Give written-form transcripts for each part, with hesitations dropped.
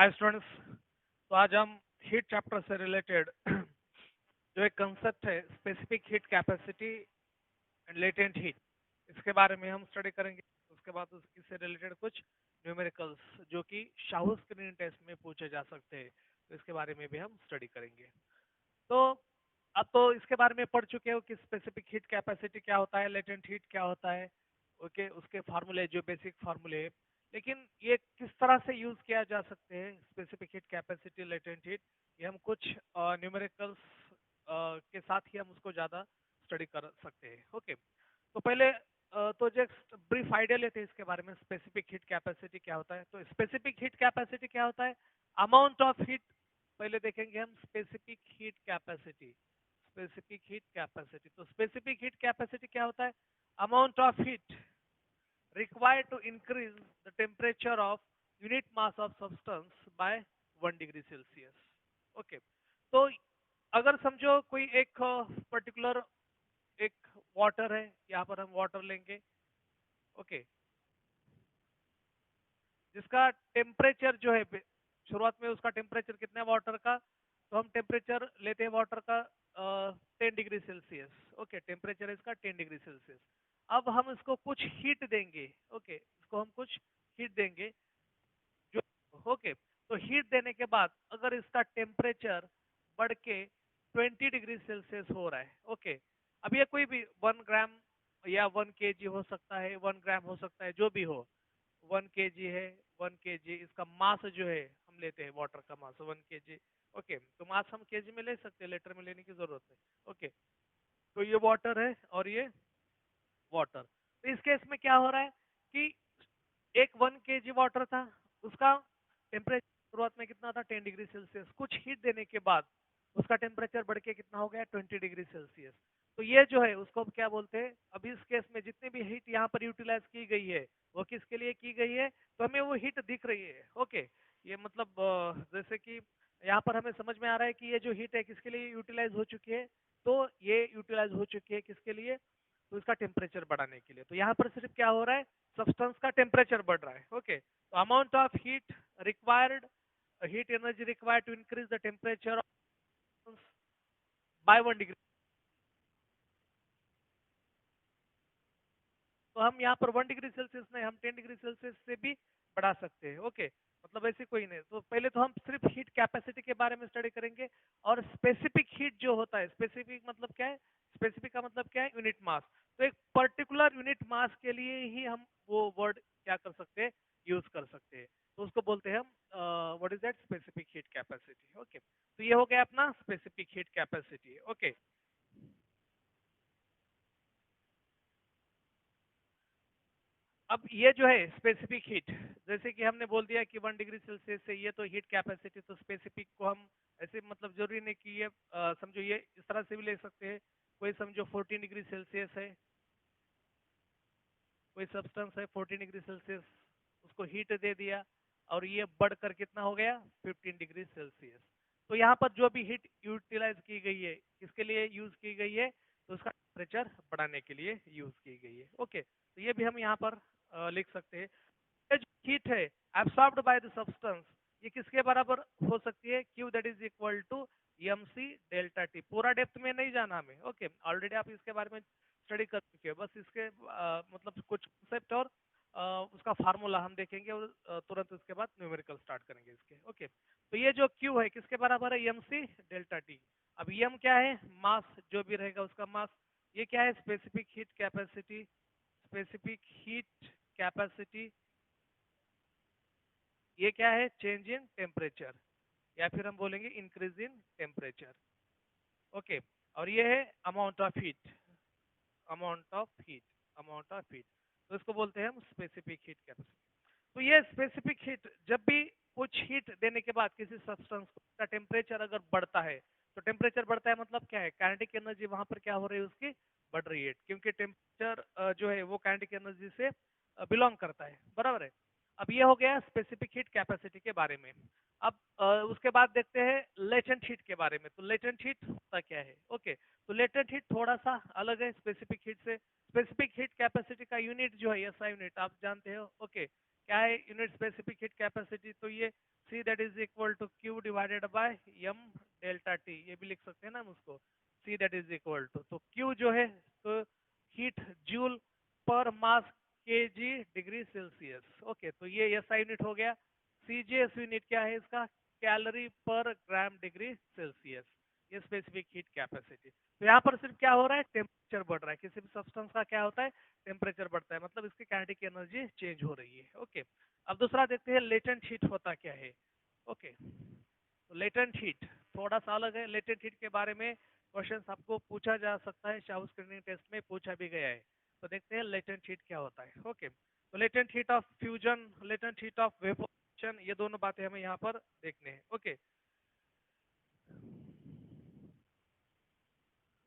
Hi students. तो आज हम हीट चैप्टर से रिलेटेड जो एक कंसेप्ट है specific heat capacity and latent heat, इसके बारे में हम स्टडी करेंगे। उसके बाद इससे रिलेटेड कुछ न्यूमेरिकल्स जो कि शाहू स्क्रीनिंग टेस्ट में पूछे जा सकते हैं, तो इसके बारे में भी हम स्टडी करेंगे। तो अब तो इसके बारे में पढ़ चुके हो कि स्पेसिफिक हीट कैपेसिटी क्या होता है, लेटेंट हीट क्या होता है। ओके, उसके फार्मूले जो बेसिक फार्मूले, लेकिन ये किस तरह से यूज किया जा सकते हैं specific heat capacity latent heat, ये हम कुछ न्यूमेरिकल्स के साथ ही हम उसको ज़्यादा स्टडी कर सकते हैं। ओके, तो पहले तो जस्ट ब्रीफ आइडिया लेते हैं इसके बारे में, स्पेसिफिक हीट कैपेसिटी क्या होता है। तो स्पेसिफिक हीट कैपेसिटी क्या होता है? Amount of heat. पहले देखेंगे हम specific heat capacity. Specific heat capacity, तो स्पेसिफिक हीट कैपेसिटी क्या होता है? Amount of heat required to increase the temperature of unit mass of substance by 1 degree Celsius. Okay, तो अगर समझो कोई एक पर्टिकुलर एक वाटर है, यहाँ पर हम वाटर लेंगे। ओके, जिसका टेम्परेचर जो है शुरुआत में उसका टेम्परेचर कितना है वाटर का, तो हम टेम्परेचर लेते हैं वाटर का 10 डिग्री सेल्सियस। ओके, टेम्परेचर है इसका 10 डिग्री सेल्सियस। अब हम इसको कुछ हीट देंगे। ओके, इसको हम कुछ हीट देंगे जो, ओके, तो हीट देने के बाद अगर इसका टेम्परेचर बढ़ के 20 डिग्री सेल्सियस हो रहा है। ओके, अब ये कोई भी 1 ग्राम या 1 केजी हो सकता है, 1 ग्राम हो सकता है, जो भी हो। 1 केजी है, 1 केजी इसका मास जो है, हम लेते हैं वाटर का मास 1 केजी। ओके, तो मास हम केजी में ले सकते हैं, लीटर में लेने की जरूरत नहीं। ओके, तो ये वाटर है और ये वाटर। तो इस केस में क्या हो रहा है कि एक 1 केजी वाटर था, उसका टेम्परेचर शुरुआत में कितना था? 10 डिग्री सेल्सियस। कुछ हीट देने के बाद उसका टेम्परेचर बढ़ के कितना हो गया? 20 डिग्री सेल्सियस। तो ये जो है उसको हम क्या बोलते हैं? अब इस केस में जितनी भी हीट यहाँ पर यूटिलाइज की गई है, वो किसके लिए की गई है? तो हमें वो हीट दिख रही है। ओके, ये मतलब जैसे कि यहाँ पर हमें समझ में आ रहा है कि ये जो हीट है किसके लिए यूटिलाइज हो चुकी है। तो ये यूटिलाइज हो चुकी है किसके लिए? तो इसका टेम्परेचर बढ़ाने के लिए। तो यहाँ पर सिर्फ क्या हो रहा है? सब्सटेंस का टेम्परेचर बढ़ रहा है। ओके, तो amount of heat required, heat energy required to increase the temperature by 1 degree. तो हम यहाँ पर 1 डिग्री सेल्सियस नहीं, हम 10 डिग्री सेल्सियस से भी बढ़ा सकते हैं। ओके, मतलब ऐसे कोई नहीं। तो पहले तो हम सिर्फ हीट कैपेसिटी के बारे में स्टडी करेंगे। और स्पेसिफिक हीट जो होता है, स्पेसिफिक मतलब क्या है? स्पेसिफिक का मतलब क्या है? Unit mass. तो एक पर्टिकुलर यूनिट मास के लिए ही हम वो वर्ड क्या कर सकते हैं? यूज कर सकते हैं। तो उसको बोलते हैं हम what is that? Specific heat capacity. Okay, तो ये हो गया अपना स्पेसिफिक हीट कैपेसिटी। ओके, अब ये जो है स्पेसिफिक हीट, जैसे कि हमने बोल दिया कि 1 डिग्री सेल्सियस से, ये तो हीट कैपेसिटी। तो स्पेसिफिक को हम ऐसे मतलब जरूरी नहीं कि ये समझो ये इस तरह से भी ले सकते हैं। कोई समझो 14 डिग्री सेल्सियस है, कोई सब्सटेंस है 14 डिग्री सेल्सियस, उसको हीट दे दिया और ये बढ़कर कितना हो गया? 15 डिग्री सेल्सियस। तो यहाँ पर जो भी हीट यूटिलाइज की गई है किसके लिए यूज की गई है? तो उसका टेम्परेचर बढ़ाने के लिए यूज की गई है। ओके, तो ये भी हम यहाँ पर लिख सकते हैं। ये जो हीट है एब्सॉर्ब्ड बाय द सब्सटेंस, ये किसके बराबर हो सकती है? Q that is equal to mc delta T. पूरा डेप्थ में नहीं जाना हमें। ओके, ऑलरेडी आप इसके बारे में स्टडी कर चुके हो। बस इसके मतलब कुछ कॉन्सेप्ट और उसका फार्मूला हम देखेंगे और तुरंत उसके बाद न्यूमेरिकल स्टार्ट करेंगे इसके। ओके, तो ये जो Q है किसके बराबर है? mc delta T. अब m क्या है? मास, जो भी रहेगा उसका मास। ये क्या है? Specific heat capacity. Specific heat capacity, ये क्या है? चेंज इन टेम्परेचर, या फिर हम बोलेंगे इंक्रीज इन टेम्परेचर। ओके, और ये है amount of heat. Amount of heat, amount of heat, तो इसको बोलते हैं हम स्पेसिफिक हीट कैपेसिटी। तो ये स्पेसिफिक हीट, जब भी कुछ हीट देने के बाद किसी सब्सटेंस का टेम्परेचर अगर बढ़ता है, तो टेम्परेचर बढ़ता है मतलब क्या है? काइनेटिक एनर्जी वहां पर क्या हो रही है? उसकी बढ़ रही है, क्योंकि टेम्परेचर जो है वो काइनेटिक एनर्जी से बिलोंग करता है। बराबर है। अब ये हो गया स्पेसिफिक हीट कैपेसिटी के बारे में। अब उसके बाद देखते हैं लेटेंट हीट के बारे में। तो लेटेंट हीट होता क्या है? ओके, तो लेटेंट हीट थोड़ा सा अलग है स्पेसिफिक हीट से। स्पेसिफिक हीट कैपेसिटी का यूनिट जो है एसआई यूनिट, आप जानते हो। ओके, क्या है यूनिट स्पेसिफिक हीट कैपेसिटी, तो ये C that is equal to Q divided by M delta T, ये भी लिख सकते हैं ना हम उसको, C that is equal to, तो क्यू जो है तो हीट जूल पर मास के जी डिग्री सेल्सियस। ओके, तो ये एसआई यूनिट हो गया। सीजीएस यूनिट क्या है इसका, कैलोरी पर ग्राम डिग्री सेल्सियस, ये स्पेसिफिक हीट कैपेसिटी। तो यहाँ पर सिर्फ क्या हो रहा है, टेम्परेचर बढ़ रहा है, किसी भी सब्सटेंस का क्या होता है, टेम्परेचर बढ़ता है, मतलब इसकी काइनेटिक एनर्जी चेंज हो रही है। ओके, अब दूसरा देखते हैं लेटेंट हीट होता क्या है। ओके, तो लेटेंट हीट थोड़ा सा अलग है। लेटेंट हीट के बारे में क्वेश्चंस आपको पूछा जा सकता है, शाहू स्क्रीनिंग टेस्ट में पूछा भी गया है। तो देखते हैं लेटेंट हीट क्या होता है। ओके, तो latent heat of fusion, latent heat of evaporation, ये दोनों बातें हमें यहाँ पर देखने हैं। Okay,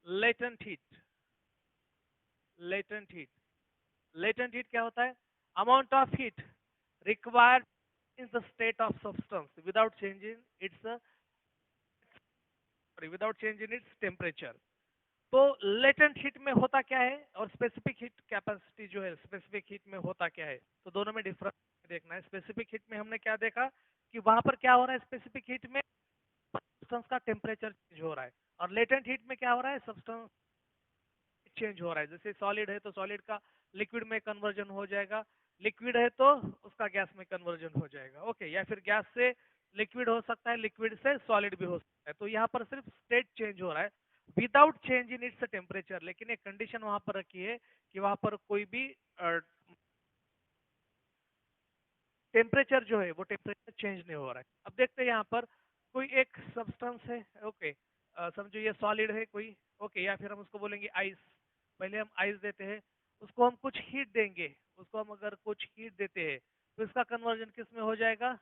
latent heat, latent heat, latent heat क्या होता है, amount of heat required in the state of substance without changing it's, without change in its temperature. तो लेटेंट हीट में होता क्या है और स्पेसिफिक हीट कैपेसिटी जो है स्पेसिफिक हीट में होता क्या है, तो दोनों में डिफरेंस देखना है। स्पेसिफिक हीट में हमने क्या देखा कि वहां पर क्या हो रहा है, स्पेसिफिक हीट में सब्सटेंस का टेम्परेचर चेंज हो रहा है, और लेटेंट हीट में क्या हो रहा है, सब्सटेंस चेंज हो रहा है। जैसे सॉलिड है तो सॉलिड का लिक्विड में कन्वर्जन हो जाएगा, लिक्विड है तो उसका गैस में कन्वर्जन हो जाएगा। ओके, या फिर गैस से लिक्विड हो सकता है, लिक्विड से सॉलिड भी हो सकता है। तो यहाँ पर सिर्फ स्टेट चेंज हो रहा है without change in its temperature, लेकिन एक कंडीशन वहां पर रखी है कि वहां पर कोई भी टेम्परेचर जो है वो टेम्परेचर चेंज नहीं हो रहा है। अब देखते हैं यहाँ पर कोई एक सब्सटेंस है। ओके, समझो ये सॉलिड है कोई। ओके, या फिर हम उसको बोलेंगे आइस। पहले हम आइस देते हैं, उसको हम कुछ हीट देंगे, उसको हम अगर कुछ हीट देते हैं तो इसका कन्वर्जन किस में हो जाएगा,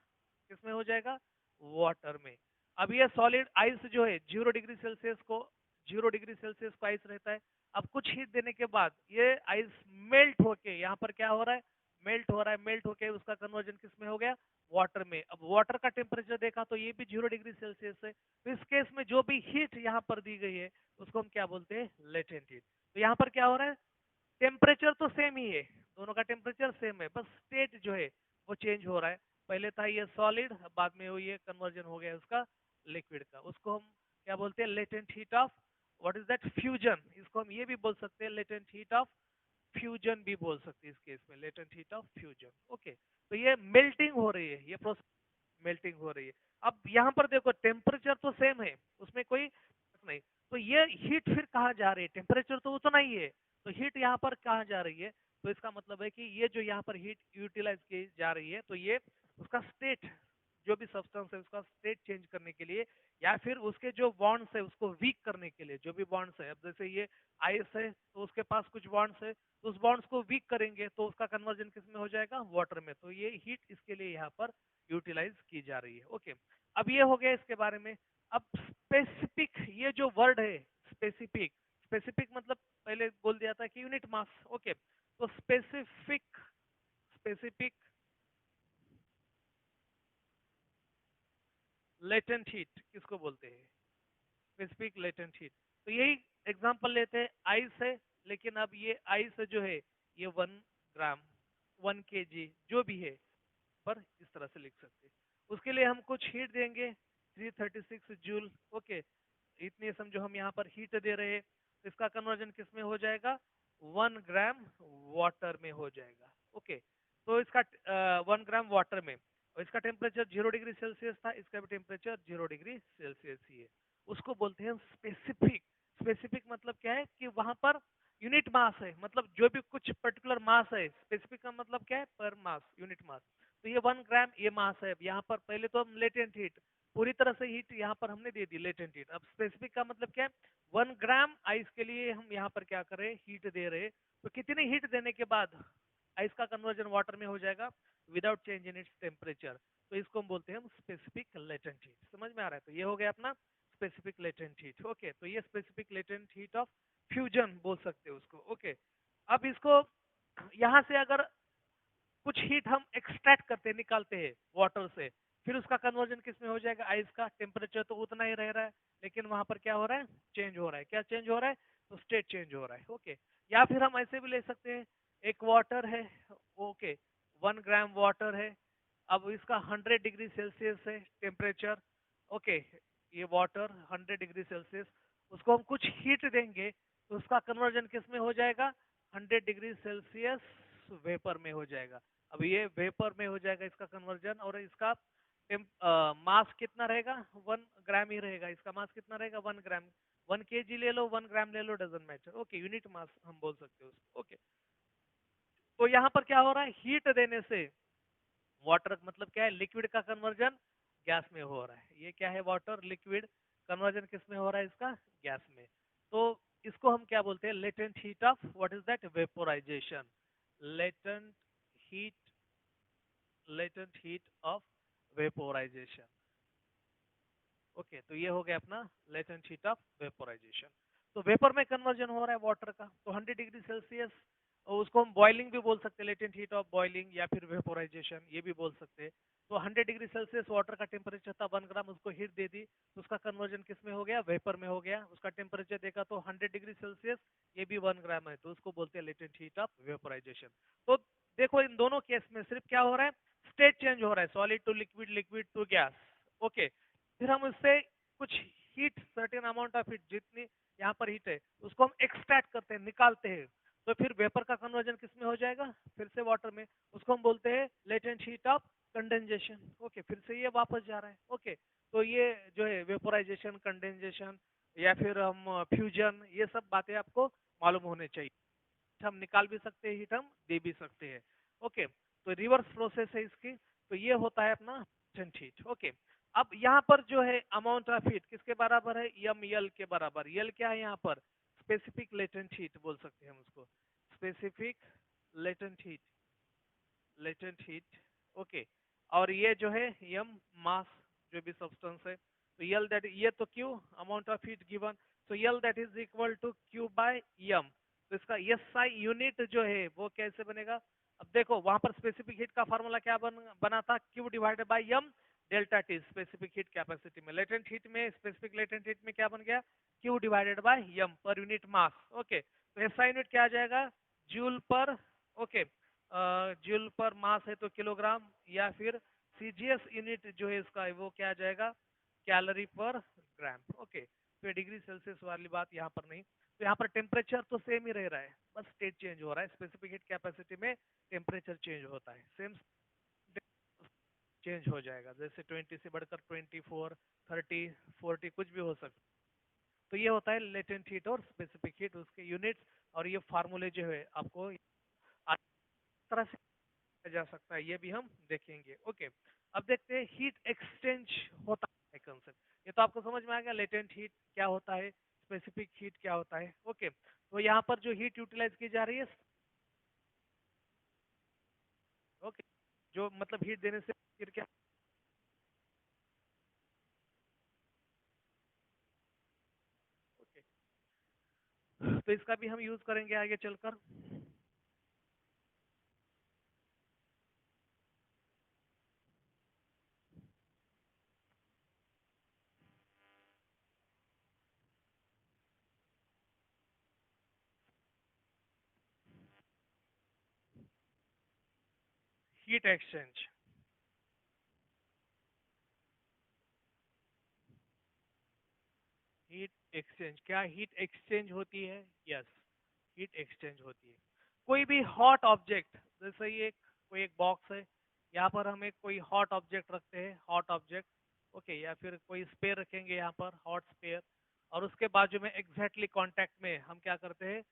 किस में हो जाएगा, वाटर में। अब ये सॉलिड आइस जो है 0 डिग्री सेल्सियस को, 0 डिग्री सेल्सियस को आइस रहता है। अब कुछ हीट देने के बाद ये आइस मेल्ट होके यहाँ पर क्या हो रहा है, मेल्ट हो रहा है, मेल्ट होके उसका कन्वर्जन किस में हो गया, वाटर में। अब वाटर का टेम्परेचर देखा तो ये भी 0 डिग्री सेल्सियस है। तो इस केस में जो भी हीट यहाँ पर दी गई है उसको हम क्या बोलते हैं, लेटेंट हीट। तो यहाँ पर क्या हो रहा है, टेम्परेचर तो सेम ही है, दोनों का टेम्परेचर सेम है, बस स्टेट जो है वो चेंज हो रहा है। पहले था ये सॉलिड, बाद में वो ये कन्वर्जन हो गया उसका लिक्विड का, उसको हम क्या बोलते हैं, latent heat of, what is that, fusion. इसको हम ये भी बोल सकते हैं लेटेंट हीट ऑफ फ्यूजन भी बोल सकते हैं इस केस में, latent heat of fusion. Okay, तो ये मेल्टिंग हो रही है, ये प्रोसेस मेल्टिंग हो रही है। अब यहाँ पर देखो टेम्परेचर तो सेम है, उसमें कोई फर्क नहीं, तो ये हीट फिर कहाँ जा रही है, टेम्परेचर तो उतना ही है, तो हीट यहाँ पर कहाँ जा रही है, तो इसका मतलब है कि ये जो यहाँ पर हीट यूटिलाइज की जा रही है, तो ये उसका स्टेट, जो भी सब्सटेंस है उसका स्टेट चेंज करने के लिए, या फिर उसके जो बॉन्ड्स है उसको वीक करने के लिए, जो भी बॉन्ड्स है, अब जैसे ये आइस है तो उसके पास कुछ बॉन्ड्स है, तो उस बॉन्ड्स को वीक करेंगे तो उसका कन्वर्जन किस में हो जाएगा, वाटर में। तो ये हीट इसके लिए यहाँ पर यूटिलाइज की जा रही है। ओके, अब ये हो गया इसके बारे में। अब स्पेसिफिक, ये जो वर्ड है स्पेसिफिक, स्पेसिफिक मतलब पहले बोल दिया था कि यूनिट मास। ओके, तो स्पेसिफिक, स्पेसिफिक लेटेंट हीट किसको बोलते हैं, स्पेसिफिक लेटेंट हीट। तो यही एग्जांपल लेते हैं, आइस है, लेकिन अब ये आइस जो है ये 1 ग्राम, 1 kg जो भी है, पर इस तरह से लिख सकते हैं। उसके लिए हम कुछ हीट देंगे 336 जूल। ओके, इतनी समझो हम यहाँ पर हीट दे रहे हैं, तो इसका कन्वर्जन किस में हो जाएगा, 1 ग्राम वाटर में हो जाएगा। ओके, तो इसका 1 ग्राम वाटर में, और इसका टेम्परेचर 0 डिग्री सेल्सियस था, इसका भी टेम्परेचर 0 डिग्री सेल्सियस ही है। उसको बोलते हैं स्पेसिफिक। स्पेसिफिक मतलब क्या है कि वहां पर यूनिट मास है, मतलब जो भी कुछ पर्टिकुलर मास है, स्पेसिफिक का मतलब क्या है, पर मास, यूनिट मास। तो ये 1 ग्राम ये मास है। यहाँ पर पहले तो हम लेटेंट हीट, पूरी तरह से हीट यहाँ पर हमने दे दी लेटेंट हीट। अब स्पेसिफिक का मतलब क्या है, 1 ग्राम आइस के लिए हम यहाँ पर क्या कर रहे हैं, हीट दे रहे हैं। तो कितनी हीट देने के बाद आइस का कन्वर्जन वाटर में हो जाएगा without change in its temperature, तो इसको हम बोलते हैं हम स्पेसिफिक लेटेंट हीट। समझ में आ रहा है, तो ये हो गया अपना स्पेसिफिक लेटेंट हीट। ओके, तो ये specific latent heat of fusion बोल सकते हैं उसको। ओके, अब इसको यहाँ से अगर कुछ हीट हम एक्सट्रैक्ट करते हैं, निकालते हैं वाटर से, फिर उसका कन्वर्जन किस में हो जाएगा, आइस का टेम्परेचर तो उतना ही रह रहा है, लेकिन वहां पर क्या हो रहा है, चेंज हो रहा है। क्या चेंज हो रहा है, तो स्टेट चेंज हो रहा है। ओके, या फिर हम ऐसे भी ले सकते हैं, एक वाटर है। ओके, 1 ग्राम वाटर है। अब इसका 100 डिग्री सेल्सियस है टेम्परेचर। ओके, ये वाटर 100 डिग्री सेल्सियस, उसको हम कुछ हीट देंगे तो उसका कन्वर्जन किस में हो जाएगा? 100 डिग्री सेल्सियस वेपर में हो जाएगा। अब ये वेपर में हो जाएगा इसका कन्वर्जन, और इसका मास कितना रहेगा? 1 ग्राम ही रहेगा। इसका मास कितना रहेगा? 1 ग्राम। 1 kg ले लो, 1 ग्राम ले लो, doesn't matter. Okay, unit mass हम बोल सकते हो उसको। ओके, तो यहाँ पर क्या हो रहा है? हीट देने से वाटर मतलब क्या है? लिक्विड का कन्वर्जन गैस में हो रहा है। ये क्या है? वाटर लिक्विड कन्वर्जन किस में हो रहा है? इसका गैस में। तो इसको हम क्या बोलते हैं? Latent heat of what is that? Vaporisation. Latent heat, latent heat of vaporisation. Okay, तो ये हो गया अपना लेटेंट हीट ऑफ वेपोराइजेशन। तो वेपर में कन्वर्जन हो रहा है वाटर का, तो 100 डिग्री सेल्सियस, और उसको हम बॉइलिंग भी बोल सकते हैं, लेटेंट हीट ऑफ बॉइलिंग या फिर वेपोराइजेशन ये भी बोल सकते हैं। तो 100 डिग्री सेल्सियस वाटर का टेम्परेचर था, 1 ग्राम, उसको हीट दे दी तो उसका कन्वर्जन किस में हो गया? वेपर में हो गया। उसका टेम्परेचर देखा तो 100 डिग्री सेल्सियस, ये भी 1 ग्राम है, तो उसको बोलते हैं लेटेंट हीट ऑफ वेपोराइजेशन। तो देखो इन दोनों केस में सिर्फ क्या हो रहा है? स्टेट चेंज हो रहा है, solid to liquid, liquid to gas. Okay, फिर हम उससे कुछ heat, certain amount of heat, जितनी यहाँ पर हीट है उसको हम एक्सट्रैक्ट करते हैं, निकालते हैं। तो फिर वेपर का कन्वर्जन किस में हो जाएगा? फिर से वाटर में। उसको हम बोलते हैं latent heat of condensation. Okay, फिर से ये वापस जा रहा है। ओके, तो ये जो है वेपोराइजेशन, कंडेंसेशन या फिर हम फ्यूजन, ये सब बातें आपको मालूम होने चाहिए। हम निकाल भी सकते हैं हीट, हम दे भी सकते हैं। ओके, तो रिवर्स प्रोसेस है इसकी। तो ये होता है अपना लेटेंट हीट। ओके, अब यहाँ पर जो है अमाउंट ऑफ हीट किसके बराबर है? एम यल के बराबर। यल क्या है यहाँ पर? स्पेसिफिक लेटेंट हीट बोल सकते हैं हम उसको, specific latent heat, latent heat. Okay, और ये जो है एम मास, जो भी सब्सटेंस है। तो यल दैट, ये तो Q amount of heat given, तो यल that is equal to Q by M. तो इसका एस आई यूनिट जो है वो कैसे बनेगा? अब देखो वहां पर स्पेसिफिक हीट का फार्मूला क्या बना था? Q divided by M delta T, specific heat capacity में। लेटेंट हीट में, स्पेसिफिक लेटेंट हीट में क्या बन गया? Q divided by M per unit mass. Okay, तो एस आई यूनिट क्या आ जाएगा? जूल पर, ओके, जूल पर मास है तो किलोग्राम, या फिर सीजीएस यूनिट जो है इसका वो क्या आ जाएगा? कैलोरी पर ग्राम। ओके, तो डिग्री सेल्सियस वाली बात यहाँ पर नहीं। तो यहाँ पर टेम्परेचर तो सेम ही रह रहा है, बस स्टेट चेंज हो रहा है। स्पेसिफिक हीट कैपेसिटी में टेम्परेचर चेंज होता है, सेम चेंज हो जाएगा, जैसे 20 से बढ़कर 24, 30, 40 कुछ भी हो सकता है। तो ये होता है लेटेंट हीट और स्पेसिफिक हीट, उसके यूनिट्स और ये फार्मूले जो है आपको तरह से जा सकता है, ये भी हम देखेंगे। ओके, अब देखते हैं हीट एक्सचेंज होता है कंसेप्ट। ये तो आपको समझ में आ गया, लेटेंट हीट क्या होता है, स्पेसिफिक हीट क्या होता है। ओके, तो यहाँ पर जो हीट यूटिलाइज की जा रही है, ओके, जो मतलब हीट देने से फिर क्या, ओके, तो इसका भी हम यूज करेंगे आगे चलकर। हीट एक्सचेंज, हीट एक्सचेंज, क्या हीट एक्सचेंज होती है? यस, हीट एक्सचेंज होती है। कोई भी हॉट ऑब्जेक्ट, जैसे ये कोई एक बॉक्स है, यहाँ पर हम एक कोई हॉट ऑब्जेक्ट रखते हैं, हॉट ऑब्जेक्ट। ओके, या फिर कोई स्पेयर रखेंगे यहाँ पर, हॉट स्पेयर, और उसके बाजू में एग्जैक्टली कांटेक्ट में हम क्या करते हैं?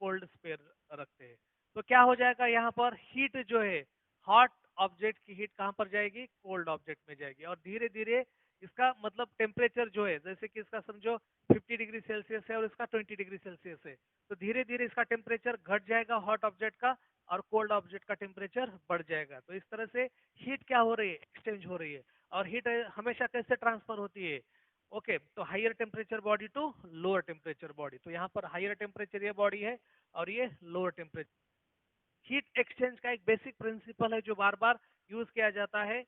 कोल्ड स्पेयर रखते हैं। तो क्या हो जाएगा यहाँ पर? हीट जो है, हॉट ऑब्जेक्ट की हीट कहाँ पर जाएगी? कोल्ड ऑब्जेक्ट में जाएगी, और धीरे धीरे इसका मतलब टेम्परेचर जो है, जैसे कि इसका समझो 50 डिग्री सेल्सियस है और इसका 20 डिग्री सेल्सियस है, तो धीरे धीरे इसका टेम्परेचर घट जाएगा हॉट ऑब्जेक्ट का, और कोल्ड ऑब्जेक्ट का टेम्परेचर बढ़ जाएगा। तो इस तरह से हीट क्या हो रही है? एक्सचेंज हो रही है। और हीट हमेशा कैसे ट्रांसफर होती है? ओके, तो higher temperature body to lower temperature body. तो यहाँ पर हायर टेम्परेचर ये बॉडी है, और ये लोअर टेम्परेचर। हीट एक्सचेंज का एक बेसिक प्रिंसिपल है जो बार बार यूज किया जाता है।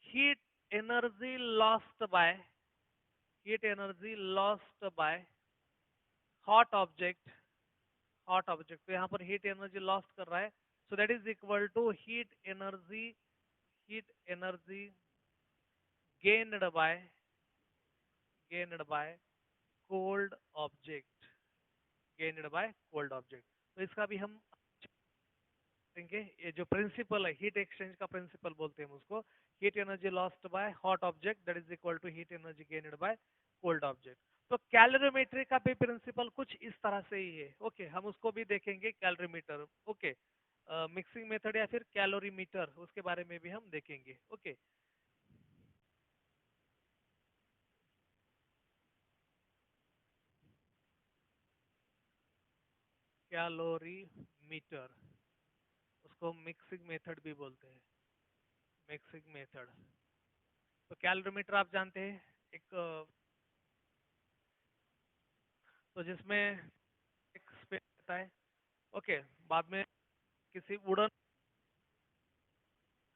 Heat energy lost bye, heat energy lost by hot object, hot object, तो यहाँ पर हीट एनर्जी लॉस्ट कर रहा है So that is equal to heat energy gained by gained by cold object gained by cold object. तो इसका भी हम देंगे, ये जो प्रिंसिपल है हीट एक्सचेंज का प्रिंसिपल बोलते हैं हम उसको, heat energy lost by hot object that is equal to heat energy gained by cold object. तो कैलोरीमेट्री का भी प्रिंसिपल कुछ इस तरह से ही है। ओके, हम उसको भी देखेंगे कैलोरीमीटर। ओके, मिक्सिंग मेथड या फिर कैलोरीमीटर, उसके बारे में भी हम देखेंगे। ओके, कैलोरीमीटर, उसको मिक्सिंग मेथड भी बोलते हैं, मिक्सिंग मेथड। तो कैलोरीमीटर आप जानते हैं, एक तो जिसमें एक स्पेस रहता है। ओके, बाद में किसी वुडन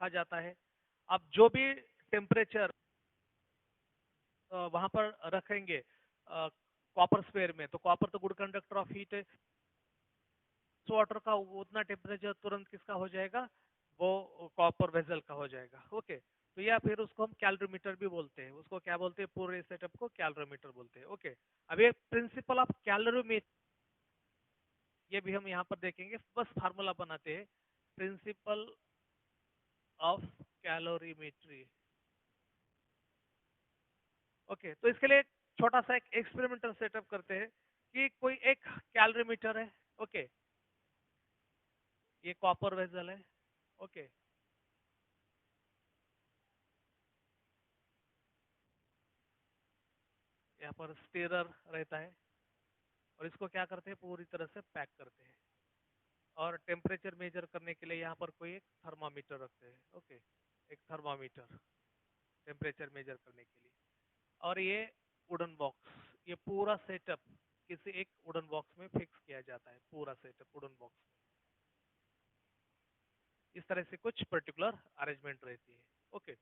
कहा जाता है। आप जो भी टेम्परेचर वहां पर रखेंगे कॉपर स्फेयर में, तो कॉपर तो गुड कंडक्टर ऑफ हीट है, वाटर का उतना टेम्परेचर तुरंत किसका हो जाएगा, वो कॉपर वेसल का हो जाएगा। ओके, तो या फिर उसको हम कैलोरीमीटर भी बोलते हैं, उसको क्या बोलते हैं, पूरे सेटअप को कैलोरीमीटर बोलते हैं। ओके, अब ये प्रिंसिपल ऑफ कैलोरीमीटर, ये भी हम यहाँ पर देखेंगे, बस फार्मूला बनाते हैं, प्रिंसिपल ऑफ कैलोरीमेट्री। ओके, तो इसके लिए छोटा सा एक एक्सपेरिमेंटल सेटअप करते हैं कि कोई एक कैलोरीमीटर है। ओके, ये कॉपर वेसल है। ओके, यहाँ पर स्टीरर रहता है, और इसको क्या करते हैं, पूरी तरह से पैक करते हैं, और टेम्परेचर मेजर करने के लिए यहाँ पर कोई एक थर्मामीटर रखते हैं। ओके, एक थर्मामीटर टेम्परेचर मेजर करने के लिए, और ये वुडन बॉक्स, ये पूरा सेटअप किसी एक वुडन बॉक्स में फिक्स किया जाता है, पूरा सेटअप वुडन बॉक्स में। इस तरह से कुछ पर्टिकुलर अरेंजमेंट रहती है। ओके,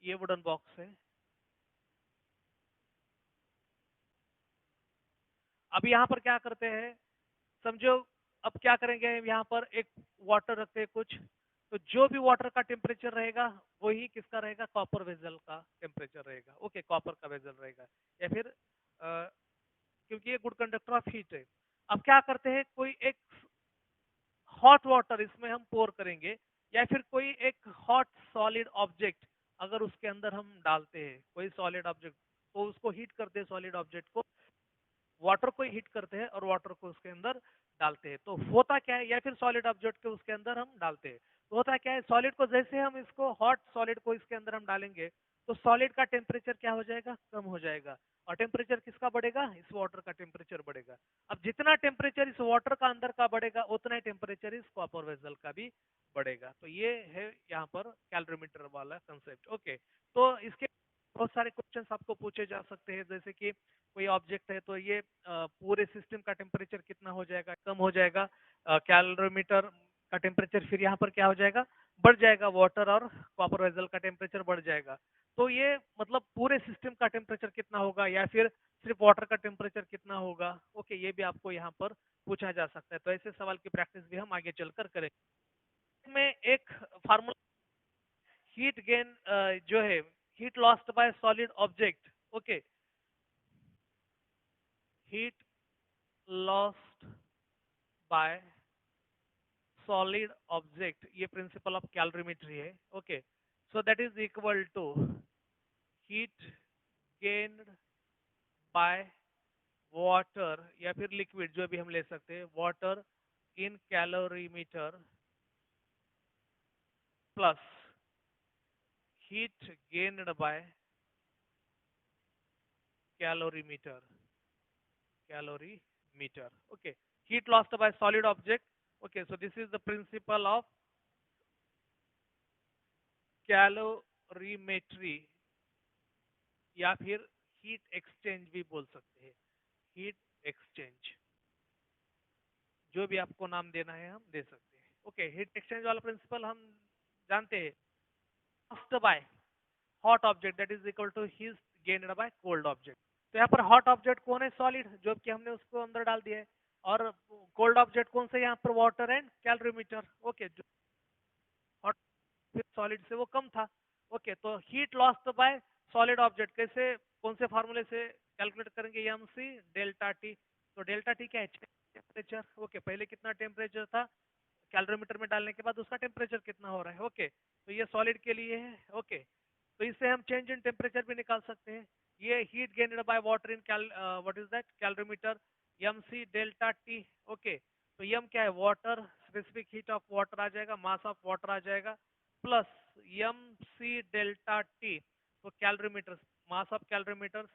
ये वुडन बॉक्स है। अब यहाँ पर क्या करते हैं, समझो, अब क्या करेंगे, यहाँ पर एक वाटर रखते हैं कुछ, तो जो भी वाटर का टेम्परेचर रहेगा वही किसका रहेगा, कॉपर वेजल का टेम्परेचर रहेगा। ओके, कॉपर का वेजल रहेगा, या फिर क्योंकि ये गुड कंडक्टर ऑफ हीट है। अब क्या करते हैं, कोई एक हॉट वाटर इसमें हम पोर करेंगे, या फिर कोई एक हॉट सॉलिड ऑब्जेक्ट अगर उसके अंदर हम डालते हैं, कोई सॉलिड ऑब्जेक्ट, तो उसको हीट करते हैं, सॉलिड ऑब्जेक्ट को, वाटर को हीट करते हैं और वाटर को उसके अंदर डालते हैं, तो होता क्या है, या फिर सॉलिड ऑब्जेक्ट को उसके अंदर हम डालते हैं, तो होता क्या है, सॉलिड को जैसे हम इसको हॉट सॉलिड को इसके अंदर हम डालेंगे, तो सॉलिड का टेम्परेचर क्या हो जाएगा, कम हो जाएगा, और टेम्परेचर किसका बढ़ेगा, इस वाटर का टेम्परेचर बढ़ेगा। अब जितना टेम्परेचर इस वाटर का अंदर का बढ़ेगा, उतना ही टेम्परेचर इस कॉपर वेसल का भी बढ़ेगा। तो ये है यहाँ पर कैलोरीमीटर वाला कंसेप्ट। ओके, तो इसके बहुत सारे क्वेश्चंस आपको पूछे जा सकते हैं, जैसे कि कोई ऑब्जेक्ट है, तो ये पूरे सिस्टम का टेम्परेचर कितना हो जाएगा, कम हो जाएगा, कैलोरीमीटर का टेम्परेचर फिर यहाँ पर क्या हो जाएगा, बढ़ जाएगा, वाटर और कॉपर वेसल का टेम्परेचर बढ़ जाएगा। तो ये मतलब पूरे सिस्टम का टेम्परेचर कितना होगा, या फिर सिर्फ वाटर का टेम्परेचर कितना होगा। ओके, ये भी आपको यहाँ पर पूछा जा सकता है, तो ऐसे सवाल की प्रैक्टिस भी हम आगे चलकर करेंगे। में एक फार्मूला, हीट गेन जो है, heat lost by solid object. Okay, heat lost by solid object, ये प्रिंसिपल ऑफ कैलोरीमेट्री है। Okay, so that is equal to heat gained by water, या फिर लिक्विड जो भी हम ले सकते हैं, water in calorimeter plus heat gained by calorimeter, calorimeter. Okay, heat lost by solid object. Okay, so this is the principle of calorimetry, या फिर हीट एक्सचेंज भी बोल सकते हैं, हीट एक्सचेंज, जो भी आपको नाम देना है हम दे सकते हैं। ओके, हीट एक्सचेंज वाला प्रिंसिपल हम जानते हैं, lost by hot object that is equal to heat gained by cold object. तो यहाँ पर हॉट ऑब्जेक्ट कौन है, सॉलिड, जो कि हमने उसको अंदर डाल दिया है, और कोल्ड ऑब्जेक्ट कौन से यहाँ पर, वाटर एंड कैलोरीमीटर। ओके, जो हॉट सॉलिड से वो कम था। ओके, तो heat lost by solid object कैसे, कौन से फार्मूले से कैलकुलेट करेंगे, एम सी डेल्टा टी। तो डेल्टा टी क्या है, टेम्परेचर। ओके, पहले कितना टेम्परेचर था, कैलोरीमीटर में डालने के बाद उसका टेम्परेचर कितना हो रहा है। ओके, तो ये सॉलिड के लिए है। ओके, तो इससे हम चेंज इन टेम्परेचर भी निकाल सकते हैं। ये heat gained by water in what is that, calorimeter, M C delta T. Okay, तो एम क्या है, water, specific heat of water आ जाएगा, मास ऑफ वाटर आ जाएगा, plus M C delta T, तो कैलोरीमीटर, मास ऑफ कैलोरीमीटर,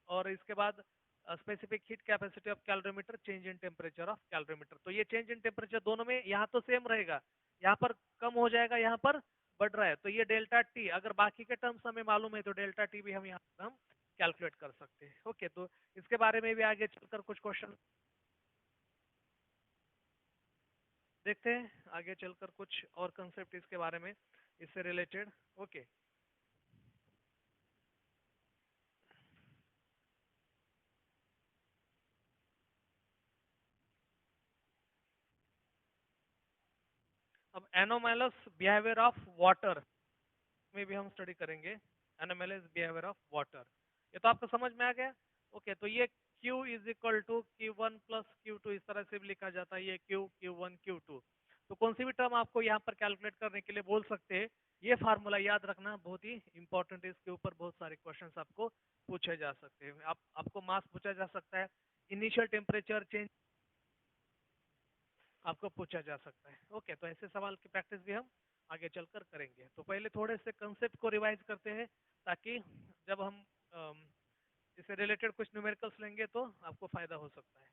और इसके बाद specific heat capacity of calorimeter, change in temperature of calorimeter. तो ये चेंज इन टेम्परेचर दोनों में यहाँ तो सेम रहेगा, यहाँ पर कम हो जाएगा, यहाँ पर बढ़ रहा है। तो ये डेल्टा टी, अगर बाकी के टर्म्स हमें मालूम है तो डेल्टा टी भी हम यहाँ पर हम कैलकुलेट कर सकते हैं। ओके, तो इसके बारे में भी आगे चलकर कुछ क्वेश्चन देखते हैं, आगे चलकर कुछ और कंसेप्ट इसके बारे में, इससे रिलेटेड। ओके, अब एनोमैलस बिहेवियर ऑफ वाटर में भी हम स्टडी करेंगे, एनोमैलस बिहेवियर ऑफ वाटर। ये तो आपको समझ में आ गया। ओके, तो ये Q is equal to Q1 plus Q2, इस तरह से भी लिखा जाता है, ये Q, Q1, Q2। तो कौन सी भी टर्म आपको यहाँ पर कैलकुलेट करने के लिए बोल सकते हैं, ये फार्मूला याद रखना बहुत ही इंपॉर्टेंट है। इसके ऊपर बहुत सारे क्वेश्चंस आपको पूछे जा सकते हैं। आपको मास पूछा जा सकता है, इनिशियल टेम्परेचर चेंज आपको पूछा जा सकता है। ओके, तो ऐसे सवाल की प्रैक्टिस भी हम आगे चलकर करेंगे। तो पहले थोड़े से कंसेप्ट को रिवाइज करते हैं, ताकि जब हम इससे रिलेटेड कुछ न्यूमेरिकल्स लेंगे तो आपको फायदा हो सकता है।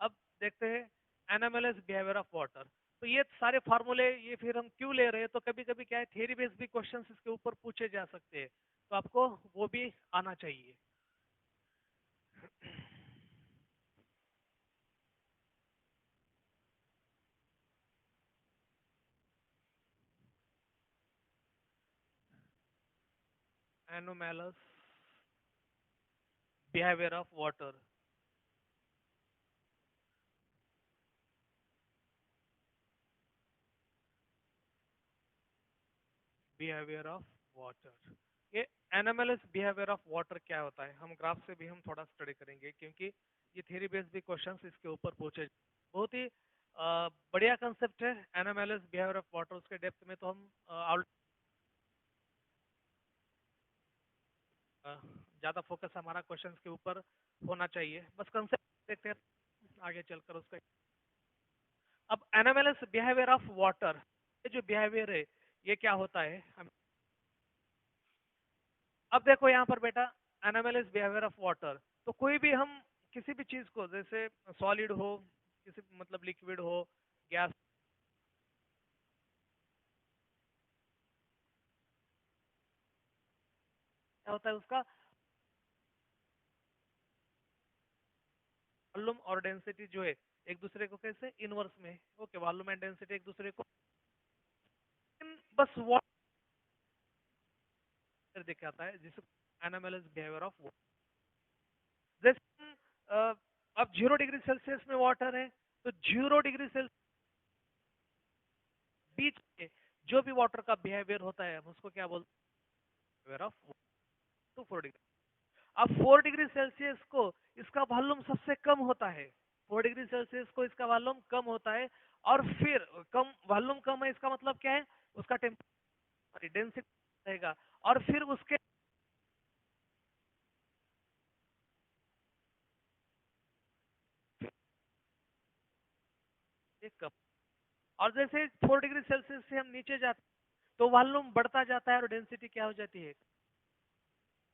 अब देखते हैं एनामेलस बिहेवियर ऑफ वाटर। तो ये सारे फार्मूले ये फिर हम क्यों ले रहे हैं, तो कभी कभी क्या है, थियरी बेस्ड भी क्वेश्चंस इसके ऊपर पूछे जा सकते हैं, तो आपको वो भी आना चाहिए। Anomalous behaviour of water, behaviour of water, ये एनामेलस बिहेवियर ऑफ वाटर क्या होता है, हम ग्राफ से भी हम थोड़ा स्टडी करेंगे, क्योंकि ये थ्योरी बेस्ड भी क्वेश्चंस इसके ऊपर पूछे। बहुत ही बढ़िया कंसेप्ट है एनामेलस बिहेवियर ऑफ वाटर। उसके डेप्थ में तो हम ज़्यादा फोकस हमारा क्वेश्चंस के ऊपर होना चाहिए, बस कंसेप्ट देखते हैं आगे चलकर उसका। अब एनामेलस बिहेवियर ऑफ वाटर, ये जो बिहेवियर है ये क्या होता है हम, अब देखो यहाँ पर बेटा, एनामेलस बिहेवियर ऑफ वाटर, तो कोई भी हम किसी भी चीज को, जैसे सॉलिड हो, किसी मतलब लिक्विड हो, गैस, क्या होता है उसका वॉल्यूम और डेंसिटी जो है एक दूसरे को कैसे इनवर्स में, ओके, वॉल्यूम एंड डेंसिटी एक दूसरे को बस वाटर दिखाता है, जिसे एनामेलस बिहेवियर ऑफ वाटर। जैसे अब 0 डिग्री सेल्सियस में वाटर है, तो 0 डिग्री सेल्सियस बीच में जो भी वाटर का बिहेवियर होता है, हम उसको क्या बोलते हैं, बिहेवियर ऑफ टू 4 डिग्री। अब 4 डिग्री सेल्सियस को इसका वॉल्यूम सबसे कम होता है, 4 डिग्री सेल्सियस को इसका वॉल्यूम कम होता है, और फिर कम वॉल्यूम कम है, इसका मतलब क्या है, उसका टेम्परेचर डेंसिटी रहेगा, और फिर उसके कम, और जैसे 4 डिग्री सेल्सियस से हम नीचे जाते हैं तो वॉल्यूम बढ़ता जाता है और डेंसिटी क्या हो जाती है,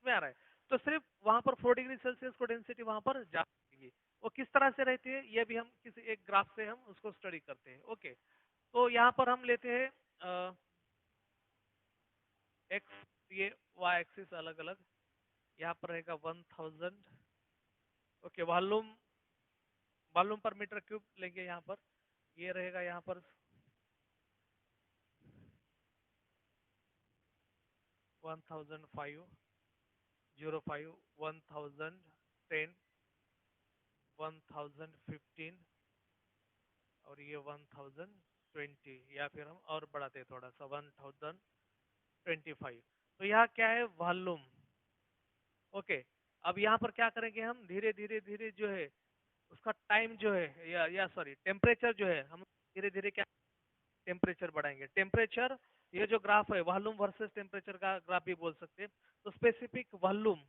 में आ रहा है। तो सिर्फ वहां पर 4 डिग्री सेल्सियस को डेंसिटी वहां पर जा जाएगी। वो किस तरह से रहती है, ये भी हम किसी एक ग्राफ से हम उसको स्टडी करते हैं। ओके, तो यहाँ पर हम लेते हैं एक्स, ये वाई एक्सिस अलग अलग, यहाँ पर रहेगा 1000। ओके, वॉल्यूम, वॉल्यूम पर मीटर क्यूब लेंगे यहाँ पर, ये रहेगा यहाँ पर 1005, 05, 1010, 1015, और ये 1020, या फिर हम और बढ़ाते हैं थोड़ा सा 1025। तो यहाँ क्या है, वॉल्यूम। ओके, अब यहाँ पर क्या करेंगे हम, धीरे धीरे धीरे जो है उसका टाइम जो है, या सॉरी टेम्परेचर जो है, हम धीरे धीरे क्या टेम्परेचर बढ़ाएंगे। टेम्परेचर, ये जो ग्राफ है वॉल्यूम वर्सेस टेम्परेचर का ग्राफ भी बोल सकते हैं। तो स्पेसिफिक वॉल्यूम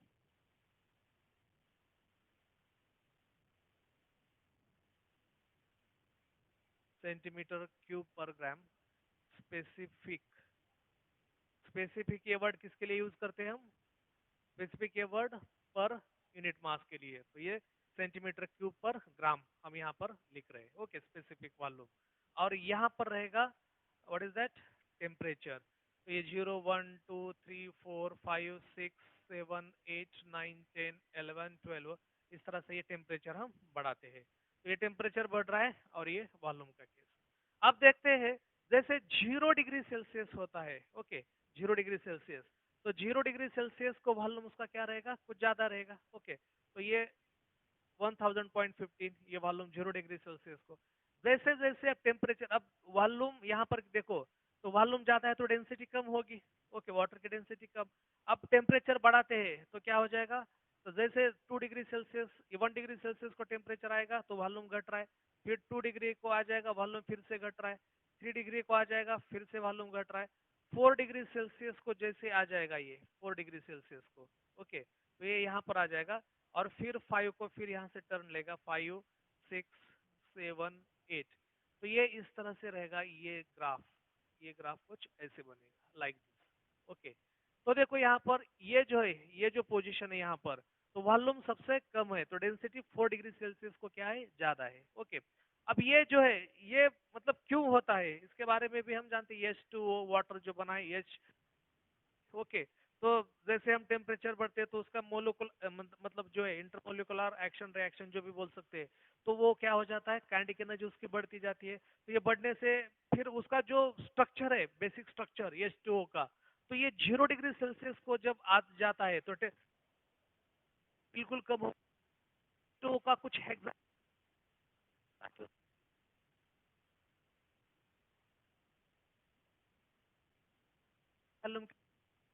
सेंटीमीटर क्यूब पर ग्राम। स्पेसिफिक, स्पेसिफिक ये वर्ड किसके लिए यूज करते हैं हम, स्पेसिफिक ये वर्ड पर यूनिट मास के लिए। तो ये सेंटीमीटर क्यूब पर ग्राम हम यहाँ पर लिख रहे हैं। Okay, specific volume. और यहाँ पर रहेगा व्हाट इज दैट, टेम्परेचर। तो ये 0, 1, 2, 3, 4, 5, 6, 7, 8, 9, 10, 11, 12, इस तरह से ये टेम्परेचर हम बढ़ाते हैं। तो ये टेम्परेचर बढ़ रहा है और ये वॉल्यूम का केस। अब देखते हैं, जैसे 0 डिग्री सेल्सियस होता है, ओके, 0 डिग्री सेल्सियस, तो 0 डिग्री सेल्सियस को वॉल्यूम उसका क्या रहेगा, कुछ ज्यादा रहेगा। ओके, तो ये 1000.15, ये वॉल्यूम 0 डिग्री सेल्सियस को। जैसे जैसे अब टेम्परेचर, अब वॉल्यूम यहाँ पर देखो, तो वॉल्यूम ज्यादा है तो डेंसिटी कम होगी। ओके, वाटर की डेंसिटी कम। अब टेम्परेचर बढ़ाते हैं तो क्या हो जाएगा, तो जैसे 2 डिग्री सेल्सियस, 1 डिग्री सेल्सियस को टेम्परेचर आएगा तो वॉल्यूम घट रहा है, फिर 2 डिग्री को आ जाएगा वॉल्यूम फिर से घट रहा है, 3 डिग्री को आ जाएगा फिर से वॉल्यूम घट रहा है, 4 डिग्री सेल्सियस को जैसे आ जाएगा ये 4 डिग्री सेल्सियस को, ओके, तो ये यहाँ पर आ जाएगा। और फिर 5 को फिर यहाँ से टर्न लेगा, 5, 6, 7, 8। तो ये इस तरह से रहेगा ये ग्राफ। ये ग्राफ कुछ ऐसे बनेगा, लाइक दिस। ओके, तो देखो यहाँ पर ये जो है, ये जो पोजीशन है यहाँ पर, तो वॉल्यूम सबसे कम है तो डेंसिटी 4 डिग्री सेल्सियस को क्या है, ज्यादा है। ओके, अब ये जो है, ये मतलब क्यों होता है इसके बारे में भी हम जानते हैं। H2O वाटर जो बना है, H, ओके, तो जैसे हम टेम्परेचर बढ़ते हैं तो उसका मोलिकुलर मतलब जो है इंटरमोलिकुलर एक्शन रिएक्शन जो भी बोल सकते हैं, तो वो क्या हो जाता है, काइनेटिक एनर्जी उसकी बढ़ती जाती है। तो ये बढ़ने से फिर उसका जो स्ट्रक्चर है, बेसिक स्ट्रक्चर H2O का, तो ये 0 डिग्री सेल्सियस को जब आ जाता है तो बिल्कुल कम हो, तो का कुछ हेक्सा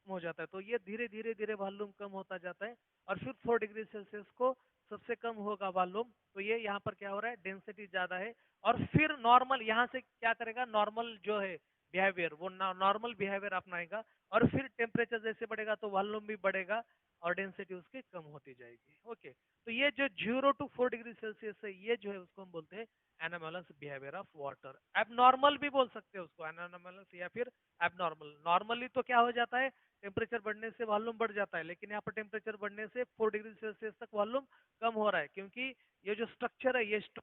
हो जाता है। तो ये धीरे धीरे धीरे वॉल्यूम कम होता जाता है और फिर 4 डिग्री सेल्सियस को सबसे कम होगा वॉल्यूम। तो ये यहाँ पर क्या हो रहा है, डेंसिटी ज्यादा है, और फिर नॉर्मल यहाँ से क्या करेगा, नॉर्मल जो है बिहेवियर, वो नॉर्मल बिहेवियर अपनाएगा, और फिर टेम्परेचर जैसे बढ़ेगा तो वॉल्यूम भी बढ़ेगा और डेंसिटी उसकी कम होती जाएगी। ओके, तो ये जो 0 to 4 डिग्री सेल्सियस है, ये जो है उसको हम बोलते हैं anomalous behaviour of water. Abnormal भी बोल सकते हैं उसको, एनामलस या फिर एबनॉर्मल। नॉर्मली तो क्या हो जाता है, टेम्परेचर बढ़ने से वॉल्यूम बढ़ जाता है, लेकिन यहाँ पर टेम्परेचर बढ़ने से 4 डिग्री सेल्सियस तक वॉल्यूम कम हो रहा है, क्योंकि ये जो स्ट्रक्चर है ये तो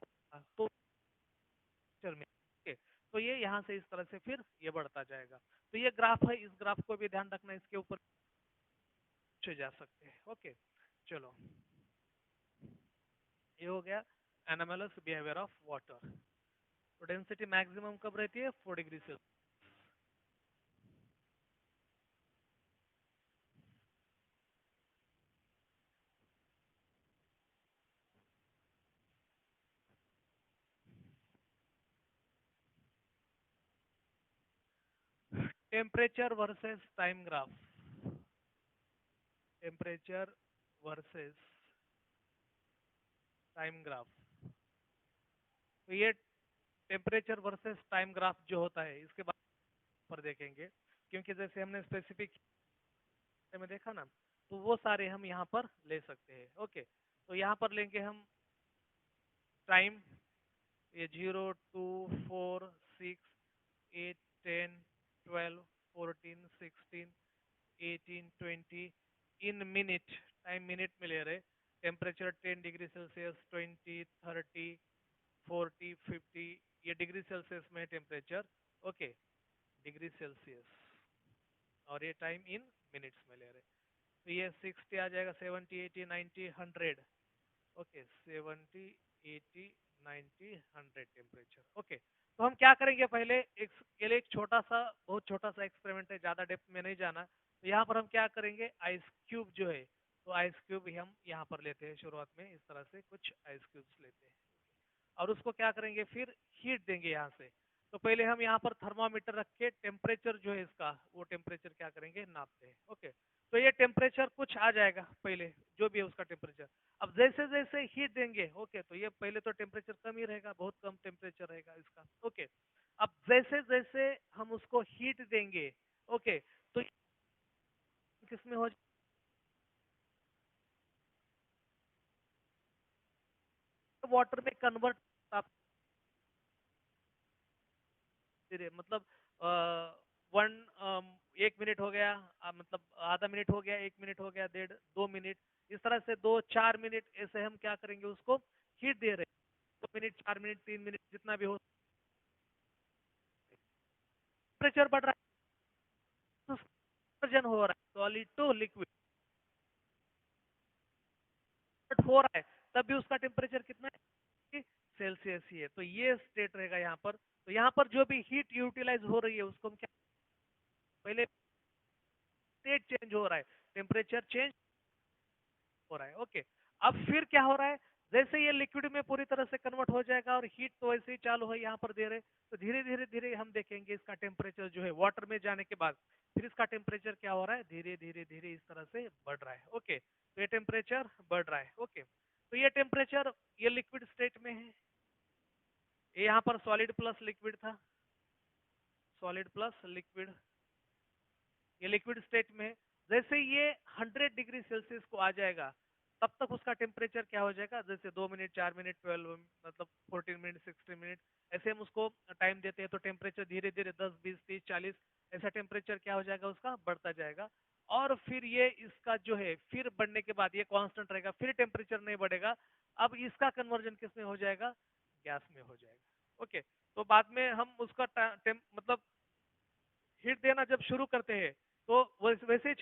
स्ट्रक्चर में, okay, तो ये यहाँ से इस तरह से फिर ये बढ़ता जाएगा। तो ये ग्राफ है, इस ग्राफ को भी ध्यान रखना, इसके ऊपर जा सकते हैं। ओके, चलो, ये हो गया एनामलस बिहेवियर ऑफ वाटर। तो डेंसिटी मैक्सिमम कब रहती है, 4 degree Celsius. Temperature versus time graph. Temperature versus time graph. तो ये टेम्परेचर वर्सेस टाइम ग्राफ जो होता है इसके बारे पर देखेंगे, क्योंकि जैसे हमने स्पेसिफिक में देखा ना, तो वो सारे हम यहाँ पर ले सकते हैं। ओके, तो यहाँ पर लेंगे हम टाइम, ये 0, 2, 4, 6, 8, 10, 12, 14, 16, 18, 20 इन मिनट, टाइम मिनट में ले रहे। टेम्परेचर 10 डिग्री सेल्सियस, 20, 30, 40, 50, ये डिग्री सेल्सियस में टेम्परेचर। ओके, डिग्री सेल्सियस, और ये टाइम इन मिनट्स में ले रहे। तो ये 60 आ जाएगा, 70, 80, 90, 100। Okay, 70, 80, 90, 100 temperature. ओके, तो हम क्या करेंगे, पहले एक के लिए एक छोटा सा, बहुत छोटा सा एक्सपेरिमेंट है, ज्यादा डेप्थ में नहीं जाना। तो यहाँ पर हम क्या करेंगे, आइस क्यूब जो है, तो आइस क्यूब हम यहाँ पर लेते हैं शुरुआत में, इस तरह से कुछ आइस क्यूब्स लेते हैं। और उसको क्या करेंगे, फिर हीट देंगे यहाँ से। तो पहले हम यहाँ पर थर्मामीटर रख के टेम्परेचर जो है इसका, वो टेम्परेचर क्या करेंगे, नापते हैं। ओके, तो ये टेम्परेचर कुछ आ जाएगा पहले, जो भी है उसका टेम्परेचर। अब जैसे जैसे हीट देंगे, ओके, तो ये पहले तो टेम्परेचर कम ही रहेगा, बहुत कम टेम्परेचर रहेगा इसका। ओके, अब जैसे जैसे हम उसको हीट देंगे, ओके, तो किसमें हो, वाटर में कन्वर्ट, आप धीरे मतलब वन 1 मिनट हो गया, मतलब आधा मिनट हो गया, 1 मिनट हो गया, 1.5 2 मिनट, इस तरह से 2 4 मिनट ऐसे हम क्या करेंगे, उसको हीट दे रहे हैं। 2 मिनट, 4 मिनट, 3 मिनट, जितना भी हो, टेम्परेचर बढ़ रहा है, कन्वर्जन हो रहा है सॉलिड टू लिक्विड हो रहा है, तब भी उसका टेम्परेचर कितना है, सेल्सियस ही है। तो ये स्टेट रहेगा यहाँ पर। तो यहाँ पर जो भी हीट यूटिलाइज हो रही है उसको हम क्या, पहले स्टेट चेंज हो रहा है, टेम्परेचर चेंज हो रहा है। ओके, अब फिर क्या हो रहा है, जैसे ये लिक्विड में पूरी तरह से कन्वर्ट हो जाएगा और हीट तो वैसे ही चालू है यहाँ पर दे रहे, तो धीरे धीरे धीरे हम देखेंगे इसका टेम्परेचर जो है वाटर में जाने के बाद, फिर इसका टेम्परेचर क्या हो रहा है, धीरे धीरे धीरे इस तरह से बढ़ रहा है। ओके, तो ये टेम्परेचर बढ़ रहा है। ओके, तो ये टेम्परेचर, ये लिक्विड स्टेट में है, ये यहाँ पर सॉलिड प्लस लिक्विड था, सॉलिड प्लस लिक्विड, ये लिक्विड स्टेट में है। जैसे ये 100 डिग्री सेल्सियस को आ जाएगा, तब तक उसका टेम्परेचर क्या हो जाएगा, जैसे 2 मिनट, 4 मिनट, 12, मतलब 14 मिनट, 16 मिनट, ऐसे हम उसको टाइम देते हैं, तो टेम्परेचर धीरे धीरे 10 20 30 40 ऐसा टेम्परेचर क्या हो जाएगा, उसका बढ़ता जाएगा। और फिर ये इसका जो है, फिर बढ़ने के बाद ये कांस्टेंट रहेगा, फिर टेम्परेचर नहीं बढ़ेगा। अब इसका कन्वर्जन किस में हो जाएगा, गैस में हो जाएगा। ओके, तो बाद में हम उसका मतलब हीट देना जब शुरू करते हैं, तो वैसे ही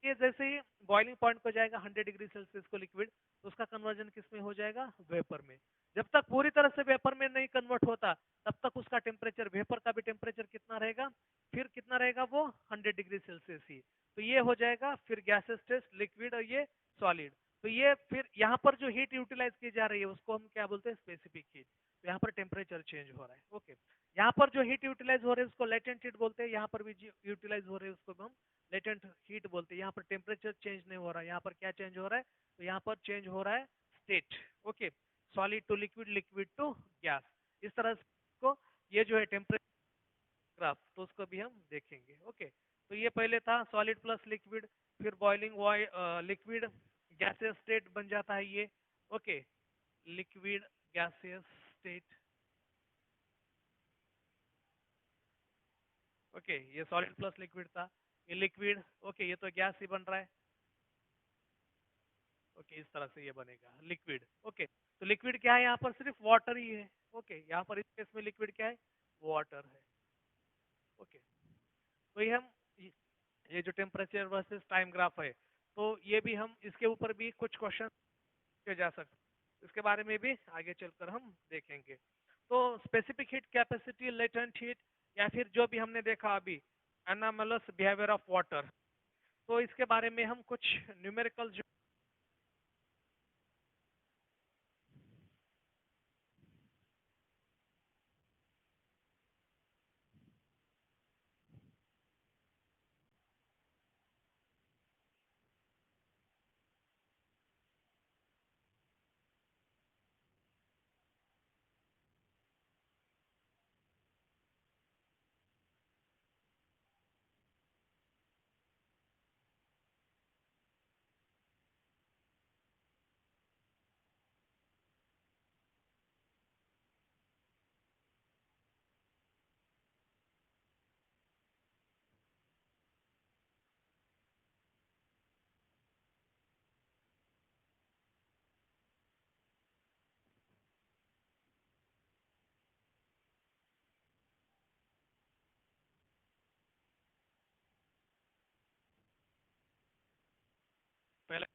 ये जैसे ही बॉइलिंग पॉइंट पर जाएगा 100 डिग्री सेल्सियस को लिक्विड, तो उसका कन्वर्जन किस में हो जाएगा, वेपर में। जब तक पूरी तरह से वेपर में नहीं कन्वर्ट होता, तब तक उसका टेम्परेचर, वेपर का भी टेम्परेचर कितना रहेगा, फिर कितना रहेगा वो, 100 डिग्री सेल्सियस ही। तो ये हो जाएगा फिर गैसेस टेस्ट, लिक्विड और ये सॉलिड। तो ये फिर यहाँ पर जो हीट यूटिलाइज की जा रही है उसको हम क्या बोलते हैं, स्पेसिफिक हीट। तो यहाँ पर टेम्परेचर चेंज हो रहा है। ओके, यहाँ पर जो हीट यूटिलाइज हो रहे हैं उसको लेटेंट हीट बोलते हैं, यहाँ पर भी यूटिलाइज हो रहे हैं उसको हम लेटेंट हीट बोलते हैं। यहाँ पर टेम्परेचर चेंज नहीं हो रहा है, यहाँ पर क्या चेंज हो रहा है, तो यहाँ पर चेंज हो रहा है state. Okay, solid to liquid, liquid to gas, इस तरह को, ये जो है टेम्परेचर ग्राफ, तो उसको भी हम देखेंगे। ओके, तो ये पहले था सॉलिड प्लस लिक्विड, फिर बॉइलिंग लिक्विड गैसियस स्टेट बन जाता है ये। Okay, liquid gaseous state. Okay, ये सॉलिड प्लस लिक्विड था, ये लिक्विड। ओके, ये तो गैस ही बन रहा है। ओके, इस तरह से ये बनेगा लिक्विड। ओके, तो लिक्विड क्या है, यहाँ पर सिर्फ वाटर ही है। ओके, यहाँ पर इस केस में लिक्विड क्या है, वाटर है। ओके, तो ये हम, ये जो टेम्परेचर वर्सेस टाइम ग्राफ है, तो ये भी हम इसके ऊपर भी कुछ क्वेश्चन किए जा सकते हैं, इसके बारे में भी आगे चलकर हम देखेंगे। तो specific heat capacity, latent heat, या फिर जो भी हमने देखा अभी, एनामलस बिहेवियर ऑफ वाटर, तो इसके बारे में हम कुछ न्यूमेरिकल जो, पहले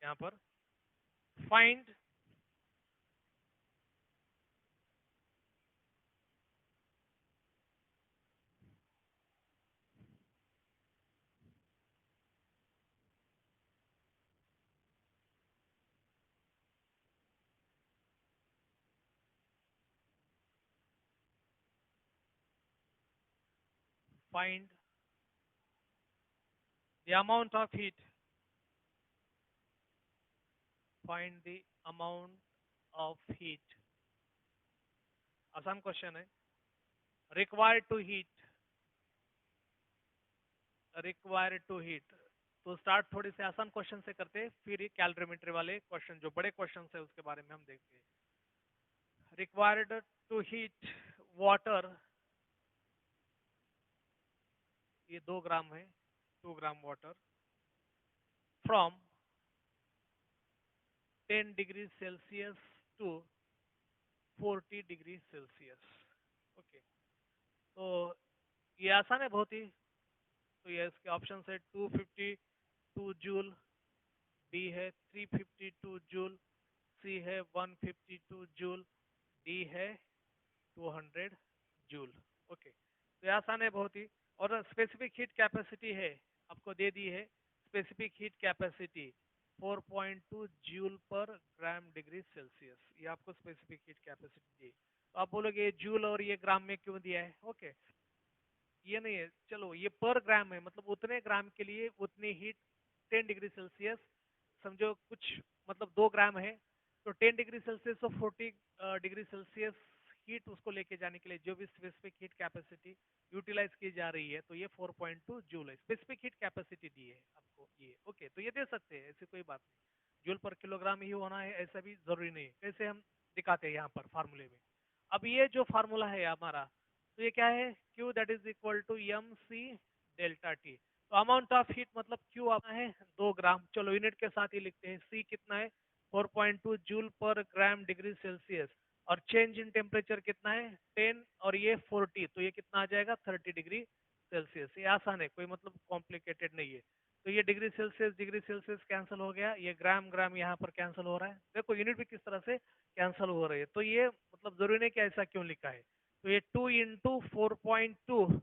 यहाँ पर find find the amount of heat, find the amount of heat, आसान क्वेश्चन है. Required to heat, required to heat. तो स्टार्ट थोड़ी से आसान क्वेश्चन से करते हैं, फिर ये कैलोरीमेट्री वाले क्वेश्चन जो बड़े क्वेश्चन है उसके बारे में हम देखते हैं. रिक्वायर्ड टू हीट वाटर, ये 2 ग्राम है, 2 gram water from 10 degree Celsius to 40 degree Celsius. Okay, तो ये आसान है बहुत ही. तो ये इसके ऑप्शन है 252 जूल, बी है 352 जूल, सी है 152 जूल, डी है 200 जूल. ओके, तो ये आसान है बहुत ही. और स्पेसिफिक हीट कैपेसिटी है आपको दे दी है, स्पेसिफिक हीट कैपेसिटी 4.2 जूल पर ग्राम डिग्री सेल्सियस. ये आपको स्पेसिफिक हीट कैपेसिटी दी. तो आप बोलोगे ये जूल और ये ग्राम में क्यों दिया है. ओके, ये नहीं है, चलो ये पर ग्राम है, मतलब उतने ग्राम के लिए उतनी हीट 10 डिग्री सेल्सियस, समझो कुछ मतलब 2 ग्राम है तो 10 डिग्री सेल्सियस तो 40 डिग्री सेल्सियस हीट उसको लेके जाने के लिए जो भी स्पेसिफिक हीट कैपेसिटी यूटिलाइज की जा रही है, तो ये 4.2 जूल है, स्पेसिफिक हीट कैपेसिटी दी है आपको ये. ओके, तो ये दे सकते हैं, ऐसी कोई बात नहीं. जूल पर किलोग्राम ही होना है ऐसा भी जरूरी नहीं है. कैसे हम दिखाते हैं यहाँ पर फार्मूले में. अब ये जो फार्मूला है हमारा, तो ये क्या है, Q that is equal to M C delta T. तो अमाउंट ऑफ हीट मतलब Q आपका है 2 ग्राम, चलो यूनिट के साथ ही लिखते हैं. C कितना है 4.2 जूल पर ग्राम डिग्री सेल्सियस, और चेंज इन टेम्परेचर कितना है 10 और ये 40, तो ये कितना आ जाएगा 30 डिग्री सेल्सियस. ये आसान है, कोई मतलब कॉम्प्लिकेटेड नहीं है. तो ये डिग्री सेल्सियस कैंसिल हो गया, ये ग्राम ग्राम यहाँ पर कैंसिल हो रहा है. देखो यूनिट भी किस तरह से कैंसिल हो रही है. तो ये मतलब जरूरी नहीं कि ऐसा क्यों लिखा है. तो ये 2 इंटू 4.2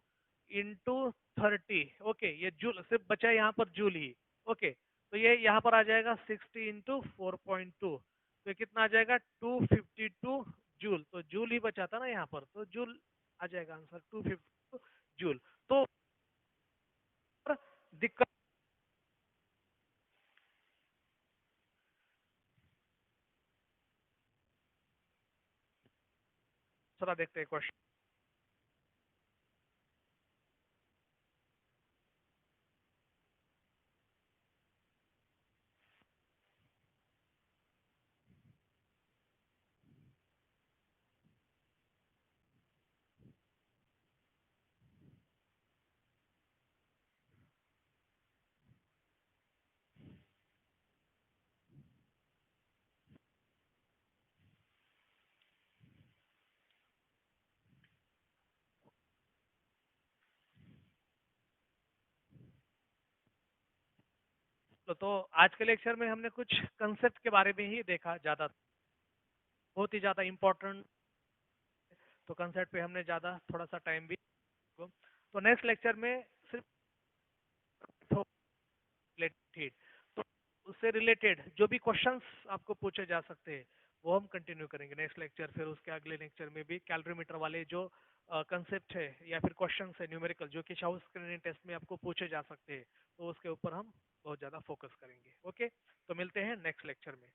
इंटू 30. ओके, ये जूल सिर्फ बचा है यहाँ पर जूल ही. ओके, तो ये यहाँ पर आ जाएगा 60 इंटू 4.2, तो ये कितना आ जाएगा 252 जूल. तो जूल ही बचा था ना यहाँ पर, तो जूल आ जाएगा आंसर 252 जूल. तो दिक्कत थोड़ा देखते हैं क्वेश्चन. तो आज के लेक्चर में हमने कुछ कंसेप्ट के बारे में ही देखा, ज्यादा बहुत ही ज्यादा इंपॉर्टेंट. तो कंसेप्ट पे हमने ज्यादा थोड़ा सा टाइम भी. तो नेक्स्ट लेक्चर में सिर्फ रिलेटेड, तो उससे रिलेटेड जो भी क्वेश्चंस आपको पूछे जा सकते हैं वो हम कंटिन्यू करेंगे नेक्स्ट लेक्चर. फिर उसके अगले लेक्चर में भी कैलोरीमीटर वाले जो कंसेप्ट है या फिर क्वेश्चंस है न्यूमेरिकल जो कि शाउट स्क्रीनिंग टेस्ट में आपको पूछे जा सकते हैं, तो उसके ऊपर हम बहुत ज़्यादा फोकस करेंगे. ओके, तो मिलते हैं नेक्स्ट लेक्चर में.